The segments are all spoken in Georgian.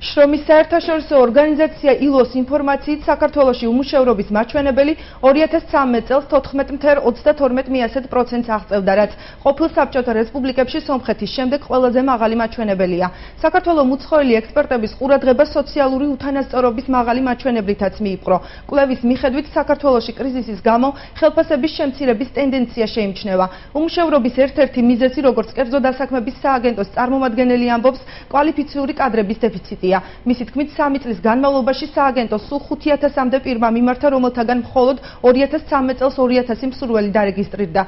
შრომის საერთაშორისო ორგანიზაცია ILO-ს ინფორმაციით საქართველოში უმუშევრობის მაჩვენებელი 2013 წელს 14.32%-ს აღწევდა, რაც ყოფილ საბჭოთა რესპუბლიკებში სომხეთის შემდეგ ყველაზე მაღალი მაჩვენებელია. საქართველოს უცხოელი ექსპერტების ყურადღება სოციალური უთანასწორობის მაღალი მაჩვენებლითაც მიიპყრო. კვლევის მიხედვით საქართველოში კრიზისის გამო ხელფასების შემცირების ტენდენცია შეიმჩნევა. უმუშევრობის ერთ-ერთი მიზეზი, როგორც კერძო დასაქმების სააგენტოს წარმომადგენელი ამბობს, კვალიფიციური კადრების დეფიციტია. მისი თქმით, 3 წლის განმავლობაში სააგენტოს სულ 5000-მდე პირმა მიმართა, რომელთაგან მხოლოდ 2013 წელს 2000 მსურველი დარეგისტრირდა.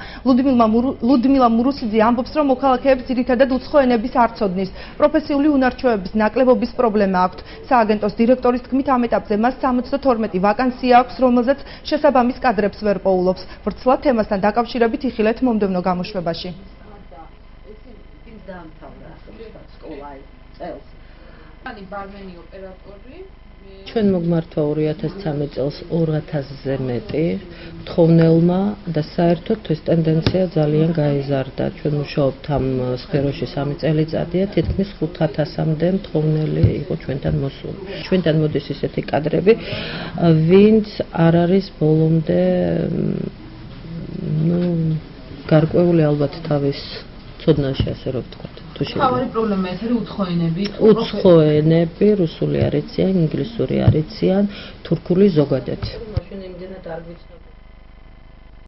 ლუდმილა მურუსიძე ამბობს, რომ მოქალაქეებს ძირითადად უცხო ენების არ ცოდნის, პროფესიული უნარჩვევების ნაკლებობის პრობლემა აქვთ. სააგენტოს დირექტორის თქმით, ამ ეტაპზე მას 72 ვაკანსია აქვს, რომელზეც შესაბამის კადრებს ვერ პოულობს. ვრცლად თემასთან დაკავშირებით იხილეთ მომდევნო გამოშვებაში. ჩვენ მოგმართვა 2013 წელს 2000-ზე მეტი მთხოვნელმა და საერთოდ ეს ტენდენცია ძალიან გაიზარდა. ჩვენ მუშაობთ ამ სფეროში 3 წელიწადია, თითქმის 5000-მდე მთხოვნელი იყო ჩვენთან მოსული. ჩვენთან მოდის ისეთი კადრები, ვინც არ არის ბოლომდე გარკვეული ალბათ თავის ცოდნაში, ასე რომ ვთქვათ. თავარი პრობლემა ეს არის უცხო ენები. უცხო ენები, რუსული არ იციან, ინგლისური არ იციან, თურქული ზოგადად. მაშინ იმდენად არ ვიცნობ.